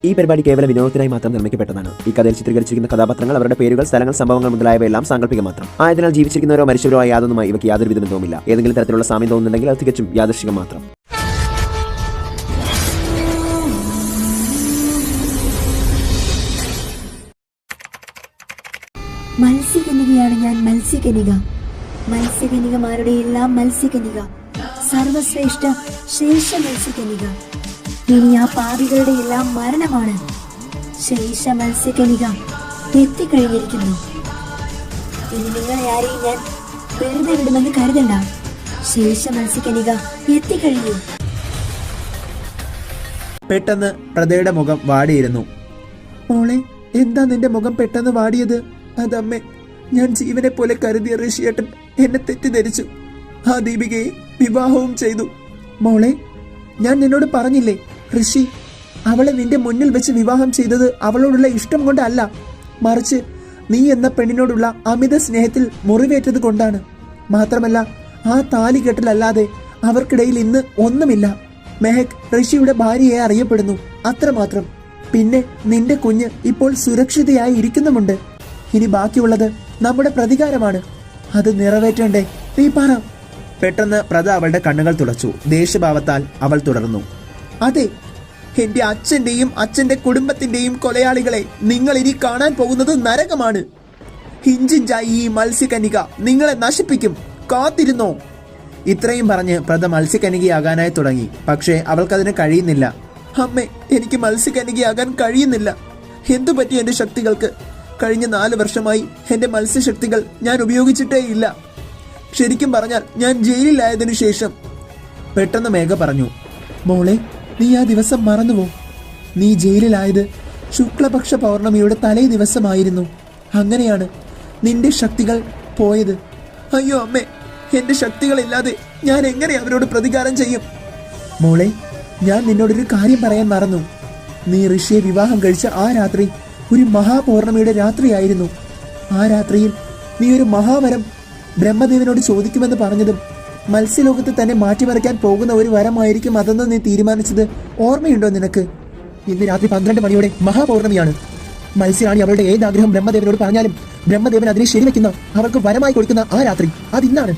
ഈ പരിപാടി കേവല വിനോദത്തിനായി മാത്രം നിർമ്മിക്കപ്പെട്ടതാണ്. ഈ കഥയിൽ ചിത്രീകരിച്ചിരിക്കുന്ന കഥാപാത്രങ്ങൾ, അവരുടെ പേരുകൾ, സ്ഥലങ്ങൾ, സംഭവങ്ങൾ മുതലായവയെല്ലാം സാങ്കല്പികം മാത്രം ആയതിനാൽ ജീവിച്ചിരിക്കുന്നവരോ മരിച്ചവരോ ആയ യാതൊന്നുമായി ഇവയ്ക്ക് യാതൊരു വിധ ബന്ധവുമില്ല. ഏതെങ്കിലും തരത്തിലുള്ള സാമ്യം തോന്നുന്നുണ്ടെങ്കിൽ അത് തികച്ചും യാദൃശ്ചികം മാത്രം. മത്സ്യകന്യകയാണ് ഞാൻ, മത്സ്യകന്യക. മത്സ്യകന്യകമാരുടെ എല്ലാം മത്സ്യകന്യക, സർവശ്രേഷ്ഠ ശേഷ മത്സ്യകന്യക. ഇനി ആ പാപികളുടെ എല്ലാം മരണമാണ്. ശേഷ മത്സ്യകന്യക എത്തിക്കഴിഞ്ഞിരിക്കുന്നു. ഇനി നിങ്ങളെ ആരെയും ഞാൻ വെറുതെ വിടുമെന്ന് കരുതണ്ട. ശേഷ മത്സ്യകന്യക എത്തിക്കഴിഞ്ഞു. പെട്ടെന്ന് പ്രതയുടെ മുഖം വാടിയിരുന്നു. മോളെ, എന്താ നിന്റെ മുഖം പെട്ടെന്ന് വാടിയത്? അതമ്മേ, ഞാൻ ജീവനെ പോലെ കരുതിയ ഋഷിയേട്ടൻ എന്നെ തെറ്റിദ്ധരിച്ചു. ആ ദീപികയെ വിവാഹവും ചെയ്തു. മോളെ, ഞാൻ നിന്നോട് പറഞ്ഞില്ലേ, ഋഷി അവളെ നിന്റെ മുന്നിൽ വെച്ച് വിവാഹം ചെയ്തത് അവളോടുള്ള ഇഷ്ടം കൊണ്ടല്ല, മറിച്ച് നീ എന്ന പെണ്ണിനോടുള്ള അമിത സ്നേഹത്തിൽ മുറിവേറ്റത് കൊണ്ടാണ്. മാത്രമല്ല, ആ താലി കെട്ടലല്ലാതെ അവർക്കിടയിൽ ഇന്ന് ഒന്നുമില്ല. മെഹക് ഋഷിയുടെ ഭാര്യയെ അറിയപ്പെടുന്നു, അത്രമാത്രം. പിന്നെ നിന്റെ കുഞ്ഞ് ഇപ്പോൾ സുരക്ഷിതയായി ഇരിക്കുന്നുമുണ്ട്. ഇനി ബാക്കിയുള്ളത് നമ്മുടെ പ്രതികാരമാണ്. അത് നിറവേറ്റണ്ടേ? നീ പറ. പെട്ടെന്ന് പ്രത അവളുടെ കണ്ണുകൾ തുടച്ചു. ദേഷ്യഭാവത്താൽ അവൾ തുടർന്നു. അതെ, എന്റെ അച്ഛന്റെയും അച്ഛന്റെ കുടുംബത്തിന്റെയും കൊലയാളികളെ നിങ്ങൾ ഇനി കാണാൻ പോകുന്നത് നരകമാണ്. ഇഞ്ചിഞ്ചായി ഈ മത്സ്യകന്യക നിങ്ങളെ നശിപ്പിക്കും, കാത്തിരുന്നോ. ഇത്രയും പറഞ്ഞ് പ്രത മത്സ്യകന്യകയാകാനായി തുടങ്ങി. പക്ഷേ അവൾക്കതിന് കഴിയുന്നില്ല. അമ്മേ, എനിക്ക് മത്സ്യകന്യകയാകാൻ കഴിയുന്നില്ല. എന്തു പറ്റി എന്റെ ശക്തികൾക്ക്? കഴിഞ്ഞ 4 വർഷമായി എന്റെ മത്സ്യശക്തികൾ ഞാൻ ഉപയോഗിച്ചിട്ടേ ഇല്ല. ശരിക്കും പറഞ്ഞാൽ ഞാൻ ജയിലിലായതിനു ശേഷം. പെട്ടെന്ന് മേഘ പറഞ്ഞു. മോളെ, നീ ആ ദിവസം മറന്നുവോ? നീ ജയിലിലായത് ശുക്ലപക്ഷ പൗർണമിയുടെ തലേ ദിവസമായിരുന്നു. അങ്ങനെയാണ് നിന്റെ ശക്തികൾ പോയത്. അയ്യോ അമ്മേ, എന്റെ ശക്തികളില്ലാതെ ഞാൻ എങ്ങനെ അവരോട് പ്രതികാരം ചെയ്യും? മോളെ, ഞാൻ നിന്നോടൊരു കാര്യം പറയാൻ മറന്നു. നീ ഋഷിയെ വിവാഹം കഴിച്ച ആ രാത്രി ഒരു മഹാപൗർണമിയുടെ രാത്രിയായിരുന്നു. ആ രാത്രിയിൽ നീ ഒരു മഹാവരം ബ്രഹ്മദേവനോട് ചോദിക്കുമെന്ന് പറഞ്ഞതും മത്സ്യലോകത്ത് തന്നെ മാറ്റിമറിക്കാൻ പോകുന്ന ഒരു വരമായിരിക്കും അതെന്ന് നീ തീരുമാനിച്ചത് ഓർമ്മയുണ്ടോ നിനക്ക്? ഇന്ന് രാത്രി 12 മണിയോടെ മഹാപൗർണമിയാണ്. മത്സ്യറാണി അവളുടെ ഏതാഗ്രഹം ബ്രഹ്മദേവനോട് പറഞ്ഞാലും ബ്രഹ്മദേവൻ അതിനെ ശരിവെക്കുന്ന, അവർക്ക് വരമായി കൊടുക്കുന്ന ആ രാത്രി അതിന്നാണ്.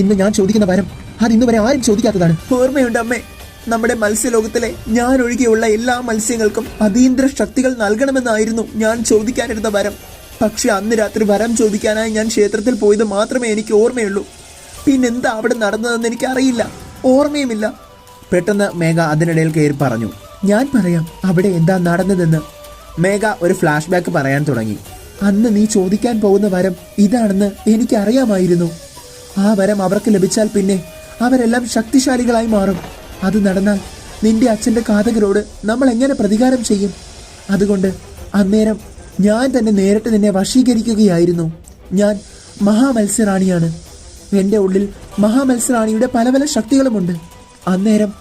ഇന്ന് ഞാൻ ചോദിക്കുന്ന വരം അത് ഇന്നുവരെ ആരും ചോദിക്കാത്തതാണ്. ഓർമ്മയുണ്ട് അമ്മേ, നമ്മുടെ മത്സ്യലോകത്തിലെ ഞാൻ ഒഴികെയുള്ള എല്ലാ മത്സ്യങ്ങൾക്കും അതീന്ദ്ര ശക്തികൾ നൽകണമെന്നായിരുന്നു ഞാൻ ചോദിക്കാനിരുന്ന വരം. പക്ഷെ അന്ന് രാത്രി വരം ചോദിക്കാനായി ഞാൻ ക്ഷേത്രത്തിൽ പോയത് മാത്രമേ എനിക്ക് ഓർമ്മയുള്ളൂ. പിന്നെന്താ അവിടെ നടന്നതെന്ന് എനിക്ക് അറിയില്ല, ഓർമ്മയുമില്ല. പെട്ടെന്ന് മേഘ അതിനിടയിൽ കയറി പറഞ്ഞു. ഞാൻ പറയാം അവിടെ എന്താ നടന്നതെന്ന്. മേഘ ഒരു ഫ്ലാഷ് ബാക്ക് പറയാൻ തുടങ്ങി. അന്ന് നീ ചോദിക്കാൻ പോകുന്ന വരം ഇതാണെന്ന് എനിക്ക് അറിയാമായിരുന്നു. ആ വരം അവർക്ക് ലഭിച്ചാൽ പിന്നെ അവരെല്ലാം ശക്തിശാലികളായി മാറും. അത് നടന്നാൽ നിന്റെ അച്ഛന്റെ ഘാതകരോട് നമ്മൾ എങ്ങനെ പ്രതികാരം ചെയ്യും? അതുകൊണ്ട് അന്നേരം ഞാൻ തന്നെ നേരിട്ട് നിന്നെ വശീകരിക്കുകയായിരുന്നു. ഞാൻ മഹാമത്സ്യറാണിയാണ്. എൻ്റെ ഉള്ളിൽ മഹാമത്സ്യറാണിയുടെ പല പല ശക്തികളുമുണ്ട്. അന്നേരം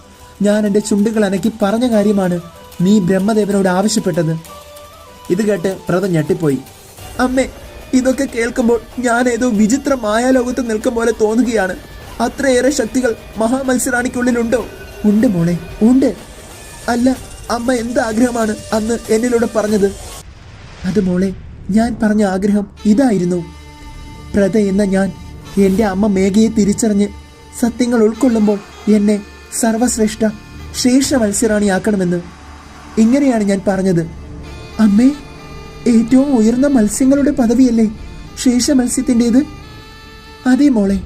ഞാൻ എൻ്റെ ചുണ്ടുകൾ അനക്കി പറഞ്ഞ കാര്യമാണ് നീ ബ്രഹ്മദേവനോട് ആവശ്യപ്പെട്ടത്. ഇത് കേട്ട് പ്രത ഞെട്ടിപ്പോയി. അമ്മേ, ഇതൊക്കെ കേൾക്കുമ്പോൾ ഞാൻ ഏതോ വിചിത്ര മായാലോകത്ത് നിൽക്കും പോലെ തോന്നുകയാണ്. അത്രയേറെ ശക്തികൾ മഹാമത്സ്യറാണിക്കുള്ളിലുണ്ടോ? ഉണ്ട് മോളെ, ഉണ്ട്. അല്ല, അമ്മ എന്ത് ആഗ്രഹമാണ് അന്ന് എന്നിലൂടെ പറഞ്ഞത്? അത് മോളെ, ഞാൻ പറഞ്ഞ ആഗ്രഹം ഇതായിരുന്നു. പ്രത എന്ന ഞാൻ എൻ്റെ അമ്മ മേഘയെ തിരിച്ചറിഞ്ഞ് സത്യങ്ങൾ ഉൾക്കൊള്ളുമ്പോൾ എന്നെ സർവശ്രേഷ്ഠ ശേഷ മത്സ്യറാണിയാക്കണമെന്ന്. ഇങ്ങനെയാണ് ഞാൻ പറഞ്ഞത്. അമ്മേ, ഏറ്റവും ഉയർന്ന മത്സ്യങ്ങളുടെ പദവിയല്ലേ ശേഷ മത്സ്യത്തിൻ്റെത്? അതേ മോളെ,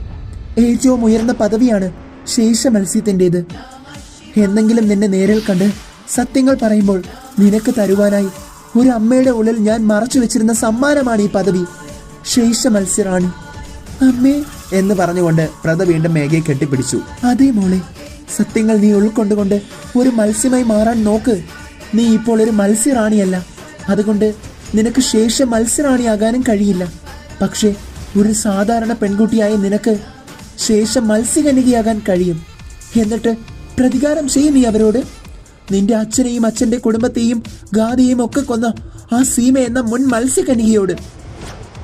ഏറ്റവും ഉയർന്ന പദവിയാണ് ശേഷ മത്സ്യത്തിൻ്റെത്. എന്നെങ്കിലും നിന്നെ നേരിൽ കണ്ട് സത്യങ്ങൾ പറയുമ്പോൾ നിനക്ക് തരുവാനായി ഒരു അമ്മയുടെ ഉള്ളിൽ ഞാൻ മറച്ചു വെച്ചിരുന്ന സമ്മാനമാണ് ഈ പദവി, ശേഷ മത്സ്യറാണി. അമ്മേ എന്ന് പറഞ്ഞുകൊണ്ട് പ്രത വീണ്ടും മേഘയെ കെട്ടിപ്പിടിച്ചു. അതേ മോളെ, സത്യങ്ങൾ നീ ഉൾക്കൊണ്ടുകൊണ്ട് ഒരു മത്സ്യമായി മാറാൻ നോക്ക്. നീ ഇപ്പോൾ ഒരു മത്സ്യറാണിയല്ല, അതുകൊണ്ട് നിനക്ക് ശേഷ മത്സ്യറാണിയാകാനും കഴിയില്ല. പക്ഷേ ഒരു സാധാരണ പെൺകുട്ടിയായ നിനക്ക് ശേഷ മത്സ്യകന്യകയാകാൻ കഴിയും. എന്നിട്ട് പ്രതികാരം ചെയ്യും നീ അവരോട്. നിന്റെ അച്ഛനെയും അച്ഛന്റെ കുടുംബത്തെയും ഗാദിയെയും ഒക്കെ കൊന്ന ആ സീമ എന്ന മുൻ മത്സ്യകന്യകയോട്,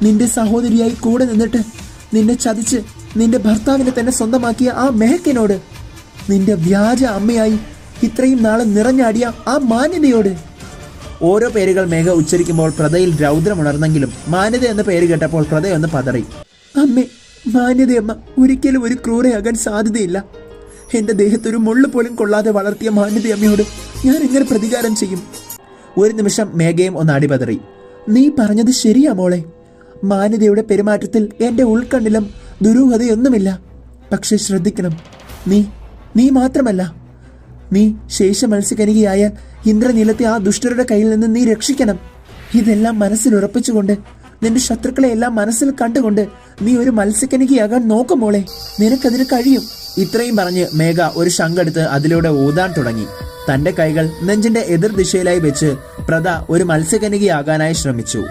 നിന്റെ സഹോദരിയായി കൂടെ നിന്നിട്ട് നിന്നെ ചതിച്ച് നിന്റെ ഭർത്താവിനെ തന്നെ സ്വന്തമാക്കിയ ആ മെഹക്കിനോട്, നിന്റെ വ്യാജ അമ്മയായി ഇത്രയും നാളെ നിറഞ്ഞാടിയ ആ മാന്യതയോട്, ഓരോ പേരുകൾ മേഘ ഉച്ചരിക്കുമ്പോൾ പ്രതയിൽ രൗദ്രമുണർന്നെങ്കിലും മാന്യത എന്ന പേര് കേട്ടപ്പോൾ പ്രതയൊന്ന് പതറി. അമ്മേ, മാന്യതയമ്മ ഒരിക്കലും ഒരു ക്രൂരയാകാൻ സാധ്യതയില്ല. എന്റെ ദേഹത്തൊരു മുള്ളു പോലും കൊള്ളാതെ വളർത്തിയ മാന്യതയമ്മയോട് ഞാൻ എങ്ങനെ പ്രതികാരം ചെയ്യും? ഒരു നിമിഷം മേഘയും ഒന്ന് അടിപതറി. നീ പറഞ്ഞത് ശരിയാ മോളെ. മാന്യതയുടെ പെരുമാറ്റത്തിൽ എന്റെ ഉൾക്കണ്ണിലും ദുരൂഹതയൊന്നുമില്ല. പക്ഷെ ശ്രദ്ധിക്കണം, നീ മാത്രമല്ല, നീ ശേഷ മത്സ്യകനികയായാൽ ഇന്ദ്രനീലത്തെ ആ ദുഷ്ടരുടെ കയ്യിൽ നിന്ന് നീ രക്ഷിക്കണം. ഇതെല്ലാം മനസ്സിൽ ഉറപ്പിച്ചുകൊണ്ട്, നിന്റെ ശത്രുക്കളെ എല്ലാം മനസ്സിൽ കണ്ടുകൊണ്ട് നീ ഒരു മത്സ്യകനികയാകാൻ നോക്കും മോളെ. നിനക്കതിന് കഴിയും. ഇത്രയും പറഞ്ഞ് മേഘ ഒരു ശംഖെടുത്ത് അതിലൂടെ ഊതാൻ തുടങ്ങി. തന്റെ കൈകൾ നെഞ്ചിന്റെ എതിർ ദിശയിലായി വെച്ച് പ്രത ഒരു മത്സ്യകനികയാകാനായി ശ്രമിച്ചു.